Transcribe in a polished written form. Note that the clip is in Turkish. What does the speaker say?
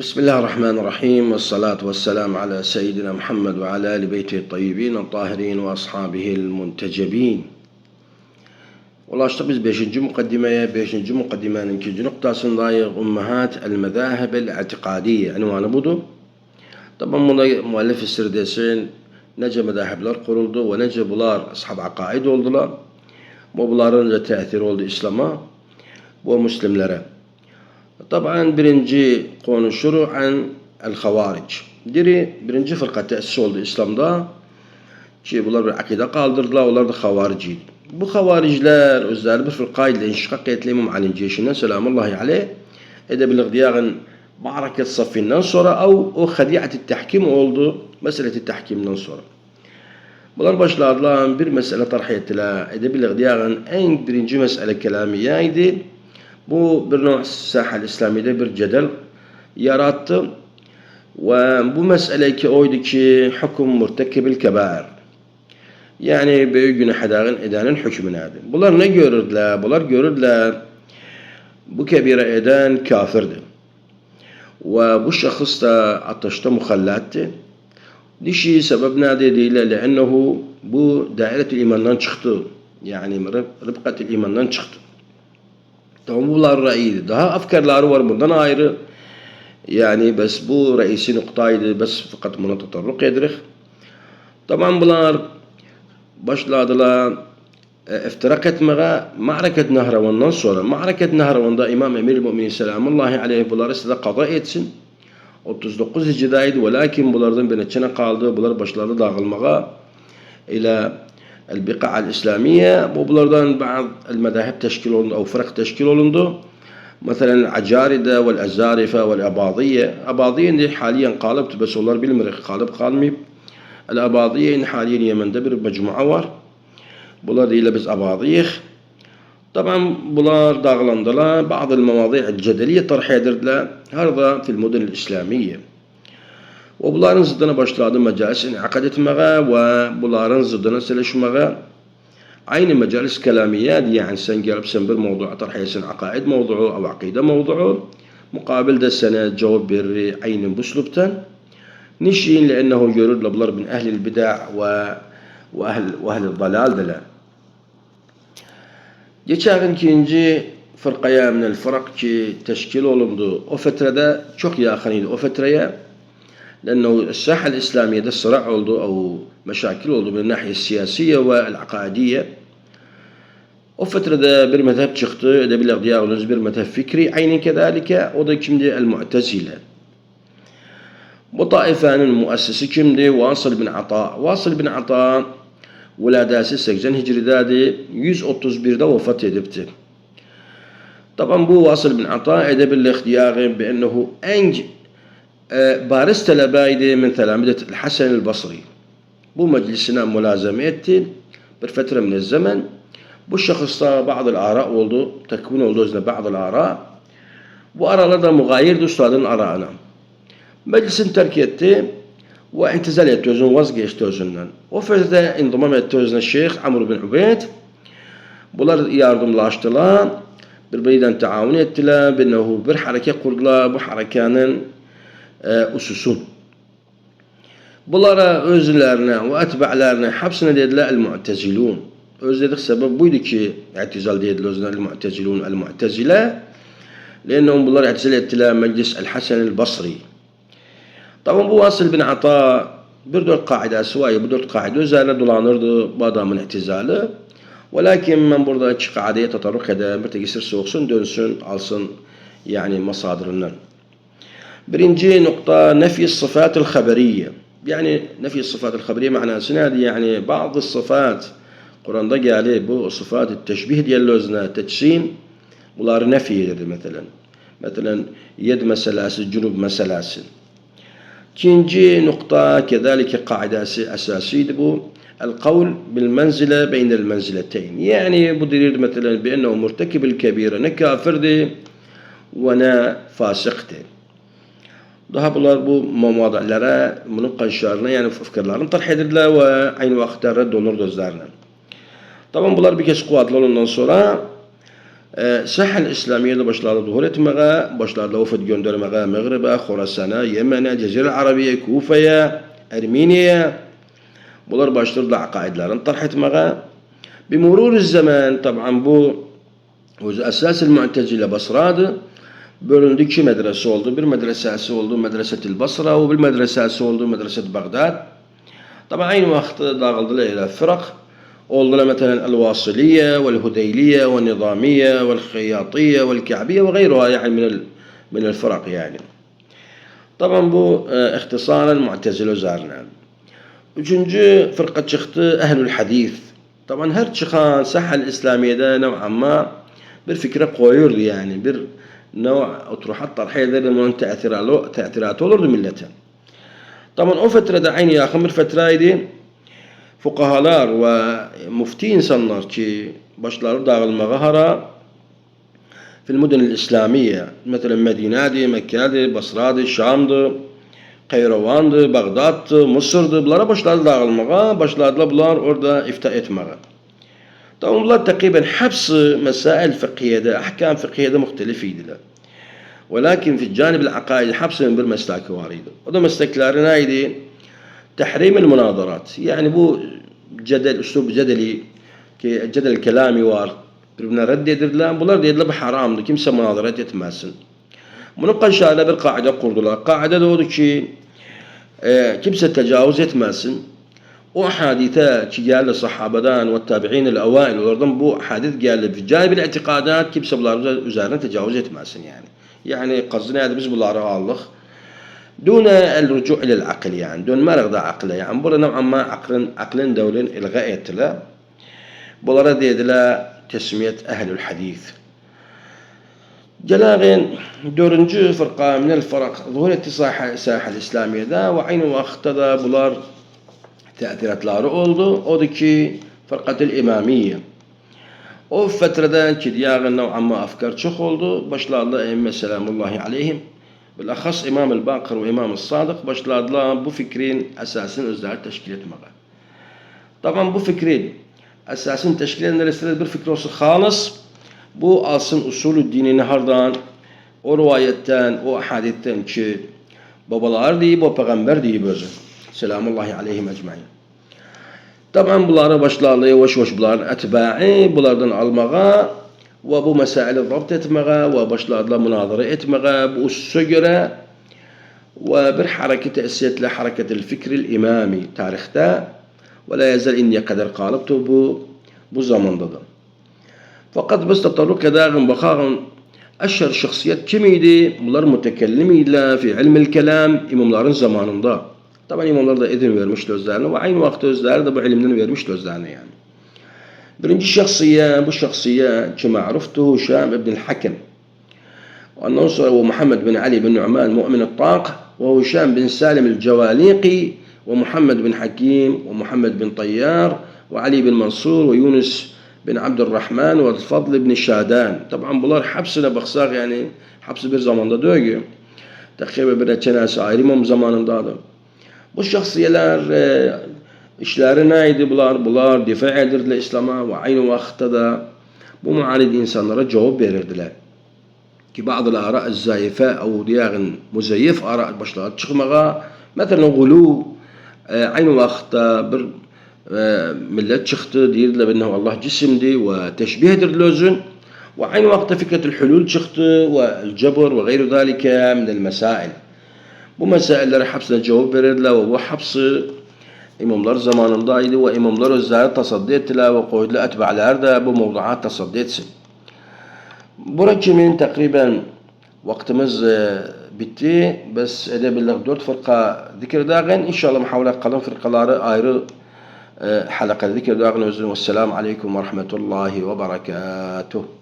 بسم الله الرحمن الرحيم والصلاة والسلام على سيدنا محمد وعلى آل بيته الطيبين الطاهرين وأصحابه المنتجبين. Ulaştık biz 5. mukaddimeye. 5. mukaddimenin 2. noktasındayız. Ummahat el-Mezahib el-I'tikadiye ünvanı budur. Tabi bunda müellif istirdesin nece mezahibler kuruldu ve nece bular ashab akaid oldular. Bunların da tesiri oldu İslam'a ve Müslümanlara. Tabi birinci konuşur an el-Havaric. Birinci fırka tesis oldu İslam'da ki bunlar bir akide kaldırdılar, onlar da Havariciydi. Bu Havariciler özleri bir fırkayla inşikak etli İmam Ali'nin ceyşinden selamullahi aleyh edebilir diyağın Ma'raket Safinden sonra o hadi'at-i tahkim oldu meseleti tahkimden sonra. Bunlar başladılar bir mesele tarih ettiler edebilir diyağın en birinci mesele kelamiyeydi. Bu bir növ sahel İslami'de bir cedel yarattı ve bu mesele ki oydu ki hüküm murtekibil kebair. Yani büyük günahların edenin hükmünadı. Bunlar ne görürdüler? Bunlar görürdüler bu kebire eden kafirdi. Ve bu şahıs da ateşte muhallattı. Dişi sebep ne dediğiyle lennehu bu dairet-i imandan çıktı. Yani rıbkat-i imandan çıktı. Tamam bunlar ra'iydi. Daha afkarları var bundan ayrı. Yani bes bu reisi noktaydı. Bes fakat buna tatarruk edirik. Tamam bunlar başladılar iftirak etmeye Ma'raket Nehravan'dan sonra. Ma'raket Nehravan'da İmam Emir-i Müminin selamullahi aleyhi bunları size kaza etsin. 39 hicridaydı ve lakin bunlardan birine kaldı. Bunlar başladı dağılmaya ile البقاع الإسلامية وبلردان بعض المذاهب تشكيل أو فرق تشكيل olundu. مثلا العجاردة والأزارفة والأباضية. أباضية حاليا قالبت بس onlar bilmirik قالب kalmayıp. الأباضية حاليا Yemen'de bir mecmua var. Bunlar ile biz Abadiyih. Tabii bunlar dağılandılar. Bazı المواضيع الجدلية طرح edildiler. Harda fil mudun İslamiye. Ve bunların zıddına başladı mecalis inakad etmeye ve bunların zıddına selişmeye aynı mecalis kelamiyat yani sen gelip sen bir mevdu'a tarhiyesin akaid mevdu'u ve akide mevdu'u mukabilde sana cevap verir aynı bu üsluptan nişin لأنه görürler bunlar bin ehlil bid'a ve ehlil dalal dile. Geçen ikinci fırkaya minel fırak ki teşkil olundu. O fetrede çok yakınıydı. O fetreye لأنه الساحة الإسلامية ده صراع oldu أو مشاكل oldu من الناحية السياسية والعقائدية. O fetrede bir mezhep çıktı. Edebilir diyağınız bir mezhep fikri. Aynen kezalike o da kimdi? El-Mu'tezile. Bu taifenin müessisi kimdi? Vasıl bin Ata. Vasıl bin Ata viladesi 80 Hicri'deydi. 131'de vefat edipti. Tabi bu Vasıl bin Ata edebilir diyağın be'ennehu en bariz talebeydi min telamidet Hasan el-Basri. Bu meclisine mülazeme etti. Bir fetre min zaman. Bu şahısta bazı ara oldu. Tekvin oldu özne bazı ara. Bu aralarda mugayirdi üstadın arağına. Meclisin terk etti ve intizal etti özünü vazgeçti özünden. O fetrede indimam etti özüne Şeyh Amr bin Ubeyd. Bunlar yardımlaştılar. Birbirinden taavun ettiler. Bir hareket kurdular. Bu harekanın ususun. Bunlara özlerine ve etba'larine hapsine dediler el-Mu'tezilun. Özledik sebep buydu ki i'tizal dediler özlerine el-Mu'tezilun el-Mu'tezile. Lennon bunlar i'tizal ettiler meclis el-Hasan el-Basri. Tabi bu Vasıl bin Ata bir dört kaidesi var. Bu dört kaide üzerine dolanırdı bu adamın i'tizali. Ve lakin ben burada iki kaideye tatarruk eder. Bir tekisir soğuksun dönsün alsın yani masadırından. Birinci nokta nefi sıfatul haberiye. Yani nefi sıfatul haberiye manasına yani bazı sıfat Kur'an'da geldi bu sıfat-ı teşbih diye özne teçsin bunları nefi edirdi mesela. Mesela yed meselesi, cünub meselesi. İkinci nokta kezalike kaidesi esasiydi bu. El-kavl bil-menzile beynel-menzileteyn. Yani bu dirirdi mesela be'ennehu murtekibil kebire ne kafirdi ve ne fasıktı. Daha bunlar bu muvadilere, bunun karşılarına yani fikirlerini tarih edirdiler ve aynı vakitte reddolurdu özlerine. Tabi bunlar bir kez kuvvetli olundan sonra Sahel İslamiye'de başladı zuhur etmeye, başladı vefat göndermeye Mağrib'e, Khorasan'a, Yemen'e, Cezire Arabiye, Kufa'ya, Ermeni'ye. Bunlar başladı akaidlerini tarh etmeye. بمرور الزمان طبعا bu esas el-Mu'tezile Basra'dı. Bölündü iki medrese oldu. Bir medresesi oldu Medreset-i Basra ve bir medresesi oldu Medreset-i Bagdad. Tabi aynı vakitte dağıldılar ile fırak. Oldular mesela El-Vasiliye vel-Hudeyliye vel-Nizamiye vel-Khiyatiye vel-Ka'biye ve gayruha yani min el-fırak yani. Tabi bu ihtisaren Mu'tezile üzerine. Üçüncü fırka çıktı Ehlül Hadis. Tabi her çıkan Sahel İslamiye'de nev'an ma bir fikre koyuyordu yani. Bir oturuhat tarhiyeleri bunun te'tiratı olurdu millete. Tabi o fetrede aynı yakın bir fetreydi. Fukahalar ve mufti insanlar ki başları dağılmaya hara fil mudun İslamiye. Mesela Medine'di, Mekke'di, Basra'dı, Şam'dı, Kayravan'dı, Bagdad'dı, Mısır'dı. Bunlara başladı dağılmaya, başladılar bunlar orada ifta etmeye. Tabi bunlar takriben hepsi mesail fıkhiyede, ahkam fıkhiyede muhtelifiydiler. Velakin fi canibil akaid hepsinin bir meslaki varıydı. O da meslekleri neydi? Tahrimil münadarat. Yani bu üslub cedeli, ki cedel kelami var. Birbirine reddedirdiler. Bunlar dediler bu haramdı. Kimse münadarat etmezsin. Bunu karşılarına bir kaide kurdular. Kaide de oldu ki kimse tecavüz etmezsin. O hadise ki geldi sahabeden ve tabi'in el-avail oradan bu hadis geldi. Fi canibil itikadat kimse bunların üzerine tecavüz etmezsin yani. Yani kazına biz bunları aldık. دون الرجوع إلى العقل يعني دون ما رغد عقله يعني بولا نوعا ما عقل دولين إلغاء لا بولا ردي لا تسمية أهل الحديث جلاغين دورنجو فرقة من الفرق ظهور الساحة الإسلامية دا وعين واختدا بولار تأثيرات لارو oldu o da ki فرقة الإمامية o fetreden ki diğer نوعا ما أفكار çok oldu başlarında emme selamullahi aleyhim bilahas İmam el-Bakır ve İmam el-Sadık başladılar bu fikrin esasını özleri teşkil etmeye. Tabi bu fikrin esasını teşkil edenler bir fikri olsun halis bu alsın usulü dinini hardan o rivayetten o haditten ki babalar deyip o peygamber deyip özü. Selamullahi aleyhim ecmaîn. Tabi bunlara başladılar yavaş yavaş bunların etba'i bunlardan almaya ve bu mesaili zapt etmeye ve başladılar münazara etmeye bu ususa göre ve bir hareket esiyetle hareketil fikril imami tarihte ve la yazal indiye kadar kalıptı bu zamanda da. Fakat biz tatarruk edağın bakağın eşher şahsiyet kimiydi? Bunlar mütekellimiydiler fi ilmil kelam imamların zamanında. Tabi imamlar da edin vermişti özlerine ve aynı vakti özleri de bu ilimden vermişti özlerine yani. Birinci şahsiye, bu şahsiye ki ma'ruftu Hişam ibn al-Hakem. Ondan sonra o Muhammed bin Ali bin Nu'man Mu'min al-Taq ve Hişam bin Salim el-Cevaliqi ve Muhammed bin Hakim ve Muhammed bin Tayyar ve Ali bin Mansur ve Yunus bin Abdurrahman ve Fadl bin Şadan. Tabi bunlar hepsine baksak yani hepsi bir zamanda dögü. Takriben bir çenesi ayrı imam zamanındadır. Bu şahsiyeler işleri neydi bunlar? Bunlar difa edirdiler İslam'a ve aynı vakitte de bu muanid insanlara cevap verirdiler. Ki bazı ara zayıfe o diğerin muzayyif ara başladı çıkmaya. Mesela gulu aynı vakitte bir millet çıktı dirdiler benne Allah cisimdi ve teşbih edirdiler özün. Ve aynı vakitte fikretul hulul çıktı ve el-cebr ve gayru zalika min el-mesail. Bu meselelere hepsine cevap verirdiler ve bu hepsi imamlar zamanındaydı ve imamlar özleri tasaddi ettiler ve koydular etba'lar da bu mevduat tasaddi etsin. Burası kimin takriben vaktimiz bitti. Bes edebildik 4 fırka zikirdağın. İnşallah muhavle kalan fırkaları ayrı halakada zikirdağın özün. Vesselamu aleyküm ve rahmetullahi ve berekatuhu.